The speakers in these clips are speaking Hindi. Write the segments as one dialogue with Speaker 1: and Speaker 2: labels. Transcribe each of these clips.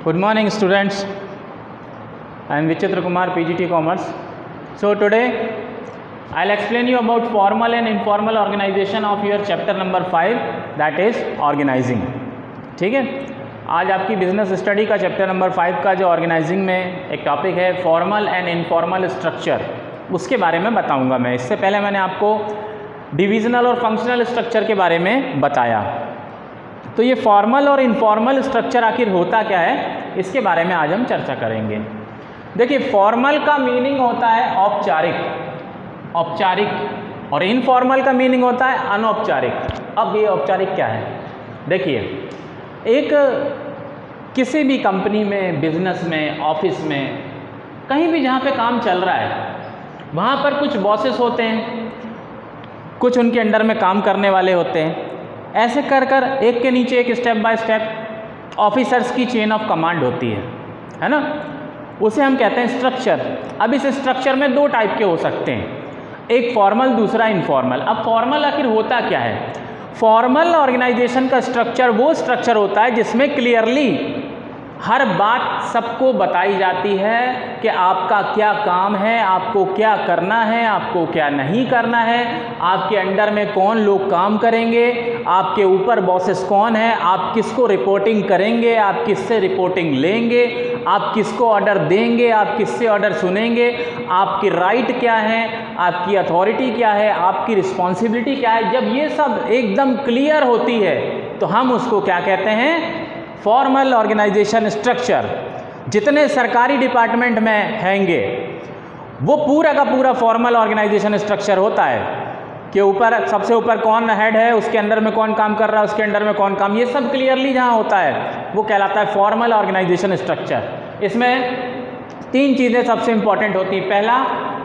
Speaker 1: Good morning students. I am Vichitra Kumar, PGT Commerce. So today I'll explain you about formal and informal organization of your chapter number 5, that is organizing. ठीक है, आज आपकी बिजनेस स्टडी का चैप्टर नंबर 5 का जो ऑर्गेनाइजिंग में एक टॉपिक है फॉर्मल एंड इनफॉर्मल स्ट्रक्चर, उसके बारे में बताऊंगा मैं। इससे पहले मैंने आपको डिविजनल और फंक्शनल स्ट्रक्चर के बारे में बताया। तो ये फॉर्मल और इनफॉर्मल स्ट्रक्चर आखिर होता क्या है, इसके बारे में आज हम चर्चा करेंगे। देखिए, फॉर्मल का मीनिंग होता है औपचारिक, और इनफॉर्मल का मीनिंग होता है अनौपचारिक। अब ये औपचारिक क्या है? देखिए, एक किसी भी कंपनी में, बिजनेस में, ऑफिस में, कहीं भी जहाँ पे काम चल रहा है, वहाँ पर कुछ बॉसेस होते हैं, कुछ उनके अंडर में काम करने वाले होते हैं। ऐसे कर कर एक के नीचे एक, स्टेप बाय स्टेप ऑफिसर्स की चेन ऑफ कमांड होती है ना। उसे हम कहते हैं स्ट्रक्चर। अब इस स्ट्रक्चर में दो टाइप के हो सकते हैं, एक फॉर्मल, दूसरा इनफॉर्मल। अब फॉर्मल आखिर होता क्या है? फॉर्मल ऑर्गेनाइजेशन का स्ट्रक्चर वो स्ट्रक्चर होता है जिसमें क्लियरली हर बात सबको बताई जाती है कि आपका क्या काम है, आपको क्या करना है, आपको क्या नहीं करना है, आपके अंडर में कौन लोग काम करेंगे, आपके ऊपर बॉसेस कौन है, आप किसको रिपोर्टिंग करेंगे, आप किससे रिपोर्टिंग लेंगे, आप किसको ऑर्डर देंगे, आप किससे ऑर्डर सुनेंगे, आपकी राइट क्या है, आपकी अथॉरिटी क्या है, आपकी रिस्पॉन्सिबिलिटी क्या है। जब ये सब एकदम क्लियर होती है तो हम उसको क्या कहते हैं? Formal organization structure. जितने सरकारी डिपार्टमेंट में हैंगे वो पूरा का पूरा फॉर्मल ऑर्गेनाइजेशन स्ट्रक्चर होता है कि ऊपर, सबसे ऊपर कौन हेड है, उसके अंदर में कौन काम कर रहा है, उसके अंडर में कौन काम, ये सब क्लियरली जहाँ होता है वो कहलाता है फॉर्मल ऑर्गेनाइजेशन स्ट्रक्चर। इसमें तीन चीज़ें सबसे इंपॉर्टेंट होती हैं। पहला,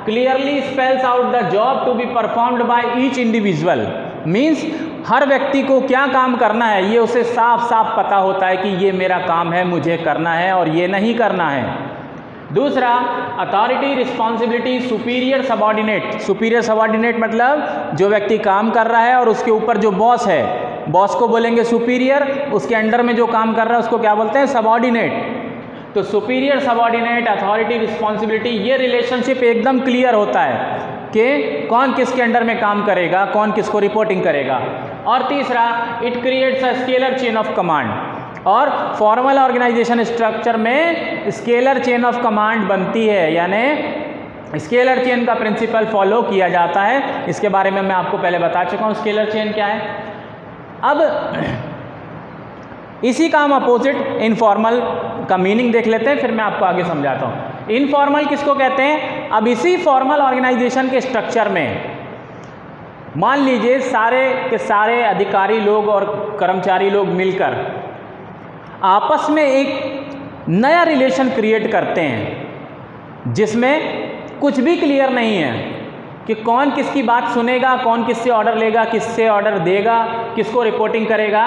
Speaker 1: clearly spells out the job to be performed by each individual. Means हर व्यक्ति को क्या काम करना है ये उसे साफ साफ पता होता है कि ये मेरा काम है, मुझे करना है और ये नहीं करना है। दूसरा, authority, responsibility, superior subordinate. Superior subordinate मतलब जो व्यक्ति काम कर रहा है और उसके ऊपर जो बॉस है, बॉस को बोलेंगे सुपीरियर, उसके अंडर में जो काम कर रहा है उसको क्या बोलते हैं? सबॉर्डिनेट। तो सुपीरियर, सबॉर्डिनेट, अथॉरिटी, रिस्पॉन्सिबिलिटी, ये रिलेशनशिप एकदम क्लियर होता है कि कौन किसके अंडर में काम करेगा, कौन किसको रिपोर्टिंग करेगा। और तीसरा, it creates a scalar chain of command. और फॉर्मल ऑर्गेनाइजेशन स्ट्रक्चर में स्केलर चेन ऑफ कमांड बनती है, यानी स्केलर चेन का प्रिंसिपल फॉलो किया जाता है। इसके बारे में मैं आपको पहले बता चुका हूँ स्केलर चेन क्या है। अब इसी का हम अपोजिट इनफॉर्मल का मीनिंग देख लेते हैं, फिर मैं आपको आगे समझाता हूँ। इनफॉर्मल किसको कहते हैं? अब इसी फॉर्मल ऑर्गेनाइजेशन के स्ट्रक्चर में मान लीजिए सारे के सारे अधिकारी लोग और कर्मचारी लोग मिलकर आपस में एक नया रिलेशन क्रिएट करते हैं जिसमें कुछ भी क्लियर नहीं है कि कौन किसकी बात सुनेगा, कौन किससे ऑर्डर लेगा, किससे ऑर्डर देगा, किसको रिपोर्टिंग करेगा।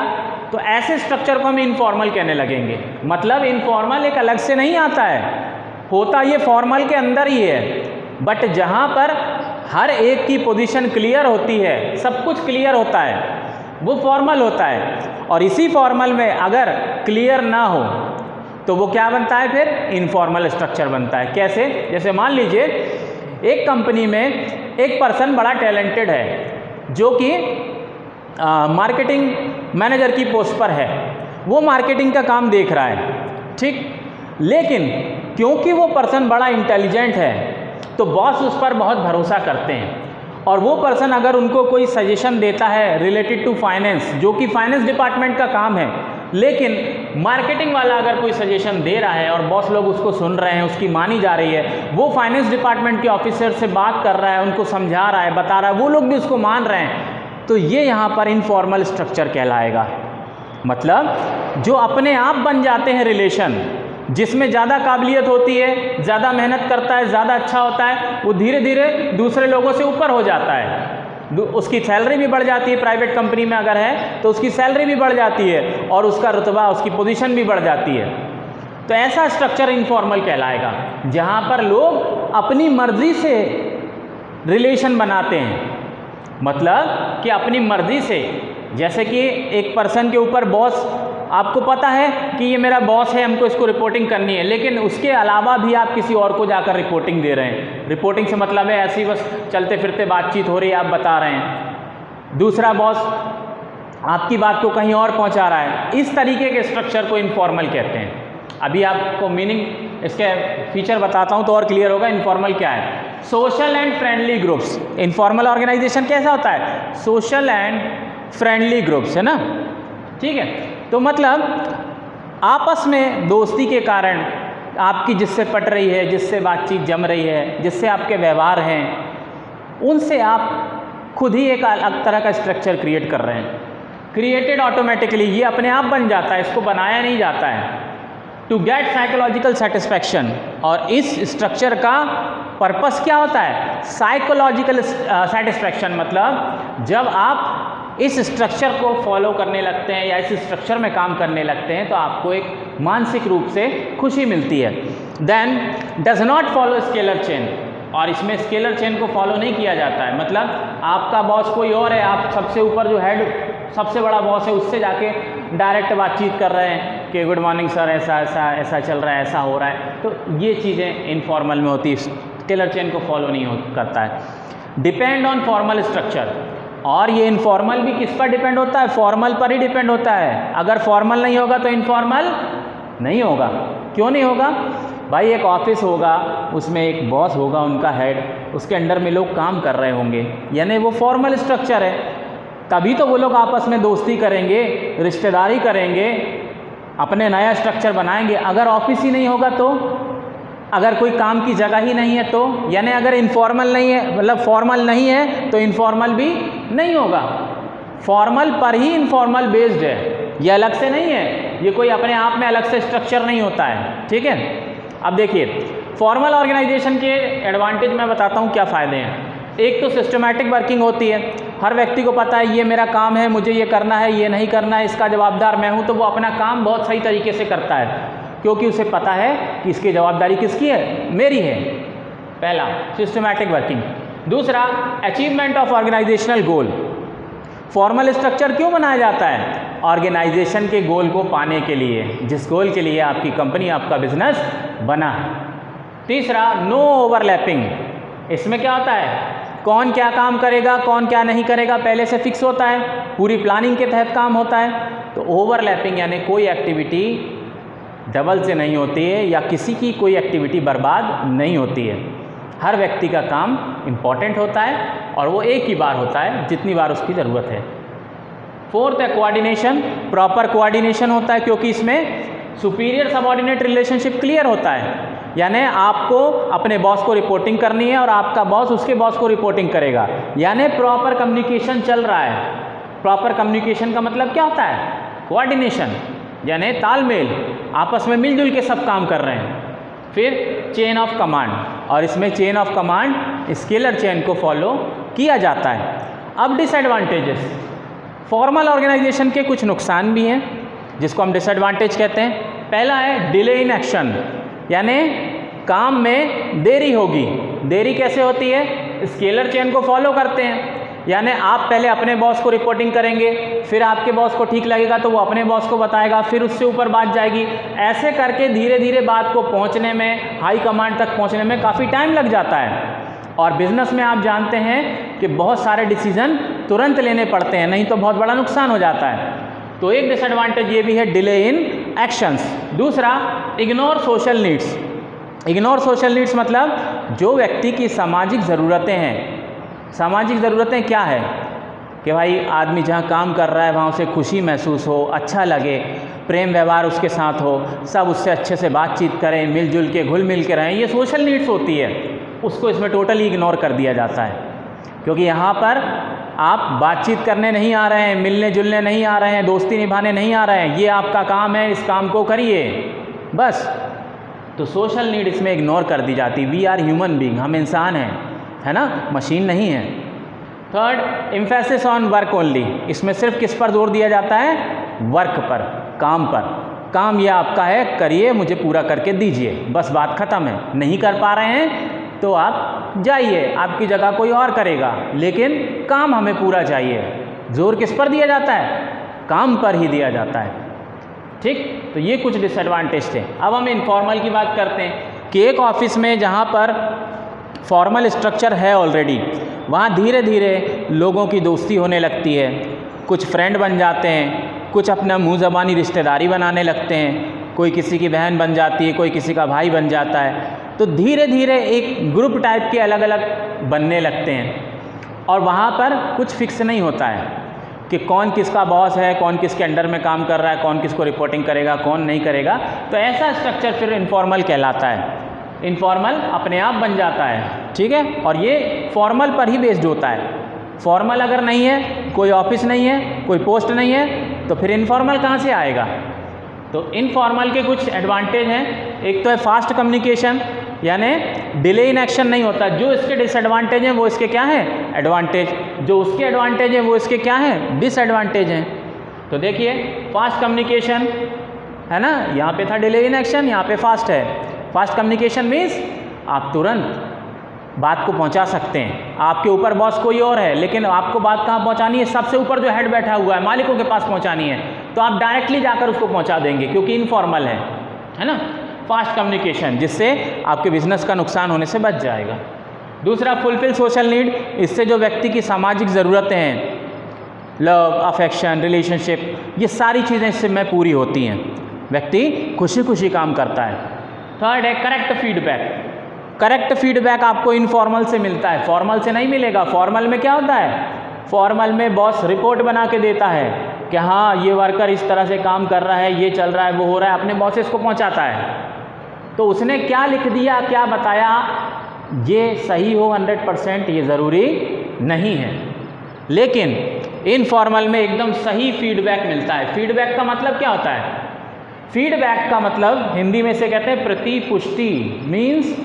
Speaker 1: तो ऐसे स्ट्रक्चर को हम इनफॉर्मल कहने लगेंगे। मतलब इनफॉर्मल एक अलग से नहीं आता है, होता ये फॉर्मल के अंदर ही है, बट जहाँ पर हर एक की पोजीशन क्लियर होती है, सब कुछ क्लियर होता है, वो फॉर्मल होता है। और इसी फॉर्मल में अगर क्लियर ना हो तो वो क्या बनता है? फिर इनफॉर्मल स्ट्रक्चर बनता है। कैसे? जैसे मान लीजिए एक कंपनी में एक पर्सन बड़ा टैलेंटेड है जो कि मार्केटिंग मैनेजर की पोस्ट पर है, वो मार्केटिंग का काम देख रहा है, ठीक। लेकिन क्योंकि वो पर्सन बड़ा इंटेलिजेंट है तो बॉस उस पर बहुत भरोसा करते हैं, और वो पर्सन अगर उनको कोई सजेशन देता है रिलेटेड टू फाइनेंस, जो कि फाइनेंस डिपार्टमेंट का काम है, लेकिन मार्केटिंग वाला अगर कोई सजेशन दे रहा है और बॉस लोग उसको सुन रहे हैं, उसकी मानी जा रही है, वो फाइनेंस डिपार्टमेंट के ऑफिसर से बात कर रहा है, उनको समझा रहा है, बता रहा है, वो लोग भी उसको मान रहे हैं, तो ये यहाँ पर इनफॉर्मल स्ट्रक्चर कहलाएगा। मतलब जो अपने आप बन जाते हैं रिलेशन, जिसमें ज़्यादा काबिलियत होती है, ज़्यादा मेहनत करता है, ज़्यादा अच्छा होता है, वो धीरे धीरे दूसरे लोगों से ऊपर हो जाता है, उसकी सैलरी भी बढ़ जाती है। प्राइवेट कंपनी में अगर है तो उसकी सैलरी भी बढ़ जाती है और उसका रुतबा, उसकी पोजीशन भी बढ़ जाती है। तो ऐसा स्ट्रक्चर इनफॉर्मल कहलाएगा जहाँ पर लोग अपनी मर्जी से रिलेशन बनाते हैं। मतलब कि अपनी मर्जी से, जैसे कि एक पर्सन के ऊपर बॉस आपको पता है कि ये मेरा बॉस है, हमको इसको रिपोर्टिंग करनी है, लेकिन उसके अलावा भी आप किसी और को जाकर रिपोर्टिंग दे रहे हैं। रिपोर्टिंग से मतलब है ऐसी बस चलते फिरते बातचीत हो रही है, आप बता रहे हैं। दूसरा बॉस आपकी बात को कहीं और पहुंचा रहा है। इस तरीके के स्ट्रक्चर को इनफॉर्मल कहते हैं। अभी आपको मीनिंग इसके फीचर बताता हूं तो और क्लियर होगा इनफॉर्मल क्या है। Social and friendly groups. Informal organization कैसा होता है? सोशल एंड फ्रेंडली ग्रुप्स, है ना, ठीक है। तो मतलब आपस में दोस्ती के कारण आपकी जिससे पट रही है, जिससे बातचीत जम रही है, जिससे आपके व्यवहार हैं, उनसे आप खुद ही एक अलग तरह का स्ट्रक्चर क्रिएट कर रहे हैं। क्रिएटेड ऑटोमेटिकली, ये अपने आप बन जाता है, इसको बनाया नहीं जाता है। टू गेट साइकोलॉजिकल सेटिस्फैक्शन, और इस स्ट्रक्चर का पर्पस क्या होता है? साइकोलॉजिकल सेटिस्फैक्शन, मतलब जब आप इस स्ट्रक्चर को फॉलो करने लगते हैं या इस स्ट्रक्चर में काम करने लगते हैं तो आपको एक मानसिक रूप से खुशी मिलती है। Then does not follow scalar chain, और इसमें स्केलर चेन को फॉलो नहीं किया जाता है। मतलब आपका बॉस कोई और है, आप सबसे ऊपर जो हेड सबसे बड़ा बॉस है उससे जाके डायरेक्ट बातचीत कर रहे हैं कि गुड मॉर्निंग सर, ऐसा ऐसा ऐसा चल रहा है, ऐसा हो रहा है। तो ये चीज़ें इनफॉर्मल में होती है, स्केलर चेन को फॉलो नहीं करता है। डिपेंड ऑन फॉर्मल स्ट्रक्चर, और ये इनफॉर्मल भी किस पर डिपेंड होता है? फॉर्मल पर ही डिपेंड होता है। अगर फॉर्मल नहीं होगा तो इनफॉर्मल नहीं होगा। क्यों नहीं होगा भाई? एक ऑफिस होगा, उसमें एक बॉस होगा, उनका हेड, उसके अंडर में लोग काम कर रहे होंगे, यानी वो फॉर्मल स्ट्रक्चर है। तभी तो वो लोग आपस में दोस्ती करेंगे, रिश्तेदारी करेंगे, अपने नया स्ट्रक्चर बनाएंगे। अगर ऑफिस ही नहीं होगा तो, अगर कोई काम की जगह ही नहीं है तो, यानी अगर इनफॉर्मल नहीं है, मतलब फॉर्मल नहीं है तो इनफॉर्मल भी नहीं होगा। फॉर्मल पर ही इनफॉर्मल बेस्ड है, ये अलग से नहीं है, ये कोई अपने आप में अलग से स्ट्रक्चर नहीं होता है, ठीक है। अब देखिए फॉर्मल ऑर्गेनाइजेशन के एडवांटेज मैं बताता हूँ क्या फ़ायदे हैं। एक तो सिस्टमैटिक वर्किंग होती है, हर व्यक्ति को पता है ये मेरा काम है, मुझे ये करना है, ये नहीं करना है, इसका जवाबदार मैं हूँ, तो वो अपना काम बहुत सही तरीके से करता है, क्योंकि उसे पता है कि इसकी जवाबदारी किसकी है? मेरी है। पहला सिस्टमैटिक वर्किंग। दूसरा achievement of organizational goal. Formal structure क्यों बनाया जाता है? ऑर्गेनाइजेशन के गोल को पाने के लिए, जिस गोल के लिए आपकी कंपनी, आपका बिजनेस बना है। तीसरा नो ओवरलैपिंग। इसमें क्या होता है? कौन क्या काम करेगा, कौन क्या नहीं करेगा पहले से फिक्स होता है, पूरी प्लानिंग के तहत काम होता है। तो ओवरलैपिंग यानी कोई एक्टिविटी डबल से नहीं होती है, या किसी की कोई एक्टिविटी बर्बाद नहीं होती है। हर व्यक्ति का काम इम्पॉर्टेंट होता है और वो एक ही बार होता है जितनी बार उसकी ज़रूरत है। फोर्थ है कोऑर्डिनेशन। प्रॉपर कोऑर्डिनेशन होता है, क्योंकि इसमें सुपीरियर सबऑर्डिनेट रिलेशनशिप क्लियर होता है, यानी आपको अपने बॉस को रिपोर्टिंग करनी है और आपका बॉस उसके बॉस को रिपोर्टिंग करेगा, यानी प्रॉपर कम्युनिकेशन चल रहा है। प्रॉपर कम्युनिकेशन का मतलब क्या होता है? कोऑर्डिनेशन, यानी तालमेल, आपस में मिलजुल के सब काम कर रहे हैं। फिर चेन ऑफ कमांड, और इसमें chain of command scalar chain को फॉलो किया जाता है। अब डिसएडवांटेजेस। फॉर्मल ऑर्गेनाइजेशन के कुछ नुकसान भी हैं जिसको हम डिसएडवांटेज कहते हैं। पहला है डिले इन एक्शन, यानी काम में देरी होगी। देरी कैसे होती है? स्केलर चेन को फॉलो करते हैं, यानी आप पहले अपने बॉस को रिपोर्टिंग करेंगे, फिर आपके बॉस को ठीक लगेगा तो वो अपने बॉस को बताएगा, फिर उससे ऊपर बात जाएगी। ऐसे करके धीरे धीरे बात को पहुंचने में, हाई कमांड तक पहुंचने में काफ़ी टाइम लग जाता है। और बिजनेस में आप जानते हैं कि बहुत सारे डिसीजन तुरंत लेने पड़ते हैं, नहीं तो बहुत बड़ा नुकसान हो जाता है। तो एक डिसएडवांटेज ये भी है, डिले इन एक्शंस। दूसरा ignore social needs. Ignore social needs मतलब जो व्यक्ति की सामाजिक ज़रूरतें हैं। सामाजिक ज़रूरतें क्या है? कि भाई आदमी जहाँ काम कर रहा है वहाँ उसे खुशी महसूस हो, अच्छा लगे, प्रेम व्यवहार उसके साथ हो, सब उससे अच्छे से बातचीत करें, मिलजुल के घुल मिल के रहें, ये सोशल नीड्स होती है। उसको इसमें टोटली इग्नोर कर दिया जाता है, क्योंकि यहाँ पर आप बातचीत करने नहीं आ रहे हैं, मिलने जुलने नहीं आ रहे हैं, दोस्ती निभाने नहीं आ रहे हैं, ये आपका काम है, इस काम को करिए बस। तो सोशल नीड इसमें इग्नोर कर दी जाती। वी आर ह्यूमन बीइंग, हम इंसान हैं, है ना, मशीन नहीं है। Third emphasis on work only. इसमें सिर्फ किस पर जोर दिया जाता है? वर्क पर, काम पर। काम ये आपका है, करिए, मुझे पूरा करके दीजिए, बस बात ख़त्म है। नहीं कर पा रहे हैं तो आप जाइए, आपकी जगह कोई और करेगा, लेकिन काम हमें पूरा चाहिए। जोर किस पर दिया जाता है? काम पर ही दिया जाता है। ठीक, तो ये कुछ डिसएडवांटेज थे। अब हम इनफॉर्मल की बात करते हैं कि एक ऑफिस में जहाँ पर फॉर्मल स्ट्रक्चर है ऑलरेडी, वहाँ धीरे धीरे लोगों की दोस्ती होने लगती है, कुछ फ्रेंड बन जाते हैं, कुछ अपना मुँह ज़बानी रिश्तेदारी बनाने लगते हैं, कोई किसी की बहन बन जाती है, कोई किसी का भाई बन जाता है, तो धीरे धीरे एक ग्रुप टाइप के अलग अलग बनने लगते हैं और वहाँ पर कुछ फिक्स नहीं होता है कि कौन किसका बॉस है, कौन किसके अंडर में काम कर रहा है, कौन किसको रिपोर्टिंग करेगा, कौन नहीं करेगा। तो ऐसा स्ट्रक्चर फिर इनफॉर्मल कहलाता है। इनफॉर्मल अपने आप बन जाता है, ठीक है, और ये फॉर्मल पर ही बेस्ड होता है। फॉर्मल अगर नहीं है, कोई ऑफिस नहीं है, कोई पोस्ट नहीं है, तो फिर इनफॉर्मल कहाँ से आएगा। तो इनफॉर्मल के कुछ एडवांटेज हैं। एक तो है फास्ट कम्युनिकेशन, यानी डिले इन एक्शन नहीं होता। जो इसके डिसएडवांटेज हैं वो इसके क्या हैं, एडवांटेज। जो उसके एडवांटेज हैं वो इसके क्या हैं, डिसएडवांटेज हैं। तो देखिए फास्ट कम्युनिकेशन है ना, यहाँ पे था डिले इन एक्शन, यहाँ पे फास्ट है। फास्ट कम्युनिकेशन मीन्स आप तुरंत बात को पहुंचा सकते हैं। आपके ऊपर बॉस कोई और है, लेकिन आपको बात कहाँ पहुंचानी है, सबसे ऊपर जो हेड बैठा हुआ है मालिकों के पास पहुंचानी है, तो आप डायरेक्टली जाकर उसको पहुंचा देंगे क्योंकि इनफॉर्मल है ना। फास्ट कम्युनिकेशन, जिससे आपके बिजनेस का नुकसान होने से बच जाएगा। दूसरा फुलफिल सोशल नीड, इससे जो व्यक्ति की सामाजिक ज़रूरतें हैं, लव, अफेक्शन, रिलेशनशिप, ये सारी चीज़ें इससे में पूरी होती हैं, व्यक्ति खुशी खुशी काम करता है। थर्ड है करेक्ट फीडबैक। करेक्ट फीडबैक आपको इनफॉर्मल से मिलता है, फॉर्मल से नहीं मिलेगा। फॉर्मल में क्या होता है, फॉर्मल में बॉस रिपोर्ट बना के देता है कि हाँ ये वर्कर इस तरह से काम कर रहा है, ये चल रहा है, वो हो रहा है, अपने बॉसेस को पहुंचाता है। तो उसने क्या लिख दिया, क्या बताया, ये सही हो 100% ये ज़रूरी नहीं है। लेकिन इनफॉर्मल में एकदम सही फीडबैक मिलता है। फीडबैक का मतलब क्या होता है, फीडबैक का मतलब हिंदी में से कहते हैं प्रतिपुष्टि। मीन्स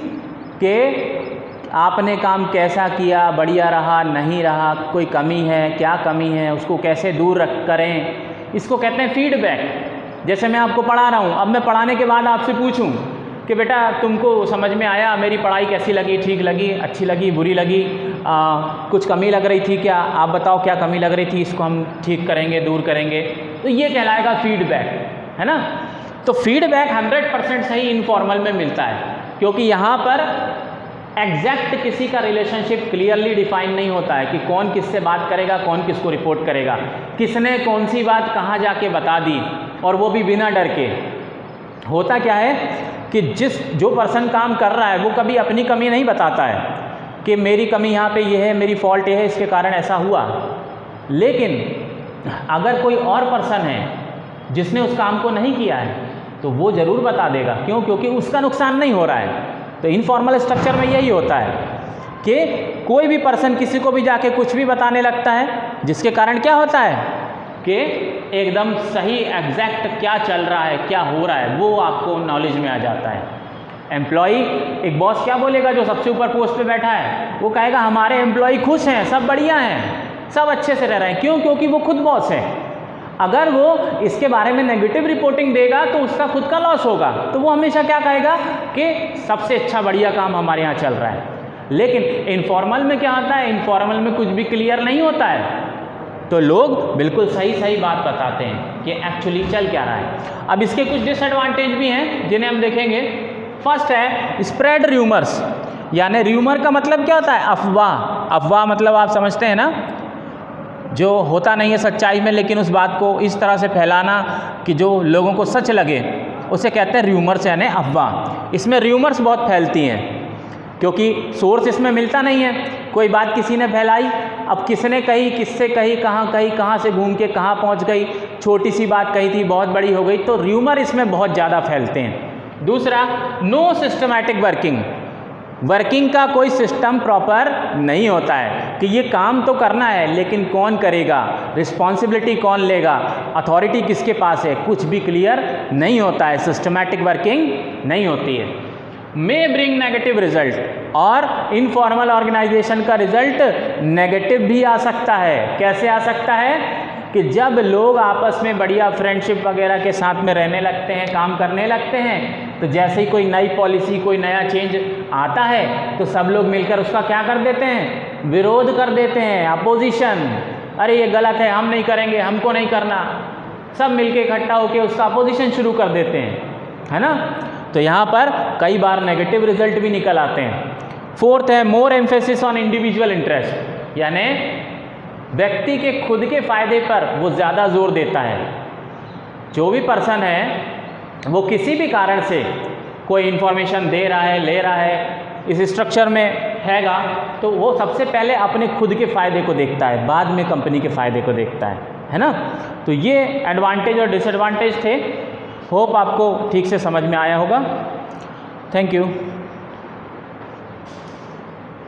Speaker 1: कि आपने काम कैसा किया, बढ़िया रहा, नहीं रहा, कोई कमी है, क्या कमी है, उसको कैसे दूर करें, इसको कहते हैं फीडबैक। जैसे मैं आपको पढ़ा रहा हूँ, अब मैं पढ़ाने के बाद आपसे पूछूं कि बेटा तुमको समझ में आया, मेरी पढ़ाई कैसी लगी, ठीक लगी, अच्छी लगी, बुरी लगी, कुछ कमी लग रही थी क्या, आप बताओ क्या कमी लग रही थी, इसको हम ठीक करेंगे, दूर करेंगे, तो ये कहलाएगा फीडबैक, है ना। तो फीडबैक 100% सही इनफॉर्मल में मिलता है, क्योंकि यहाँ पर एग्जैक्ट किसी का रिलेशनशिप क्लियरली डिफाइन नहीं होता है कि कौन किससे बात करेगा, कौन किसको रिपोर्ट करेगा, किसने कौन सी बात कहाँ जाके बता दी, और वो भी बिना डर के। होता क्या है कि जो पर्सन काम कर रहा है वो कभी अपनी कमी नहीं बताता है कि मेरी कमी यहाँ पे ये है, मेरी फॉल्ट ये है, इसके कारण ऐसा हुआ। लेकिन अगर कोई और पर्सन है जिसने उस काम को नहीं किया है तो वो ज़रूर बता देगा। क्यों, क्योंकि उसका नुकसान नहीं हो रहा है। तो इनफॉर्मल स्ट्रक्चर में यही होता है कि कोई भी पर्सन किसी को भी जाके कुछ भी बताने लगता है, जिसके कारण क्या होता है कि एकदम सही एग्जैक्ट क्या चल रहा है, क्या हो रहा है, वो आपको नॉलेज में आ जाता है। एम्प्लॉई, एक बॉस क्या बोलेगा जो सबसे ऊपर पोस्ट पे बैठा है, वो कहेगा हमारे एम्प्लॉई खुश हैं, सब बढ़िया हैं, सब अच्छे से रह रहे हैं। क्यों, क्योंकि वो खुद बॉस है। अगर वो इसके बारे में नेगेटिव रिपोर्टिंग देगा तो उसका खुद का लॉस होगा, तो वो हमेशा क्या कहेगा कि सबसे अच्छा बढ़िया काम हमारे यहाँ चल रहा है। लेकिन इनफॉर्मल में क्या होता है, इनफॉर्मल में कुछ भी क्लियर नहीं होता है, तो लोग बिल्कुल सही सही बात बताते हैं कि एक्चुअली चल क्या रहा है। अब इसके कुछ डिसएडवांटेज भी हैं जिन्हें हम देखेंगे। फर्स्ट है स्प्रेड र्यूमर्स, यानी र्यूमर का मतलब क्या होता है, अफवाह। अफवाह मतलब आप समझते हैं ना, जो होता नहीं है सच्चाई में, लेकिन उस बात को इस तरह से फैलाना कि जो लोगों को सच लगे, उसे कहते हैं र्यूमर्स, यानी अफवाह। इसमें र्यूमर्स बहुत फैलती हैं क्योंकि सोर्स इसमें मिलता नहीं है। कोई बात किसी ने फैलाई, अब किसने कही, किससे कही, कहाँ से घूम के कहाँ पहुँच गई, छोटी सी बात कही थी बहुत बड़ी हो गई, तो र्यूमर इसमें बहुत ज़्यादा फैलते हैं। दूसरा, नो सिस्टमैटिक वर्किंग। वर्किंग का कोई सिस्टम प्रॉपर नहीं होता है कि ये काम तो करना है, लेकिन कौन करेगा, रिस्पॉन्सिबिलिटी कौन लेगा, अथॉरिटी किसके पास है, कुछ भी क्लियर नहीं होता है, सिस्टमैटिक वर्किंग नहीं होती है। मे ब्रिंग नेगेटिव रिजल्ट, और इनफॉर्मल ऑर्गेनाइजेशन का रिजल्ट नेगेटिव भी आ सकता है। कैसे आ सकता है कि जब लोग आपस में बढ़िया फ्रेंडशिप वगैरह के साथ में रहने लगते हैं, काम करने लगते हैं, तो जैसे ही कोई नई पॉलिसी, कोई नया चेंज आता है तो सब लोग मिलकर उसका क्या कर देते हैं, विरोध कर देते हैं, अपोजिशन। अरे ये गलत है, हम नहीं करेंगे, हमको नहीं करना। सब मिलके इकट्ठा होकर उसका अपोजिशन शुरू कर देते हैं, है ना। तो यहाँ पर कई बार नेगेटिव रिजल्ट भी निकल आते हैं। फोर्थ है मोर एम्फेसिस ऑन इंडिविजुअल इंटरेस्ट, यानी व्यक्ति के खुद के फायदे पर वो ज़्यादा जोर देता है। जो भी पर्सन है वो किसी भी कारण से कोई इन्फॉर्मेशन दे रहा है, ले रहा है, इस स्ट्रक्चर में हैगा, तो वो सबसे पहले अपने खुद के फ़ायदे को देखता है, बाद में कंपनी के फ़ायदे को देखता है ना। तो ये एडवांटेज और डिसएडवांटेज थे। होप आपको ठीक से समझ में आया होगा। Thank you.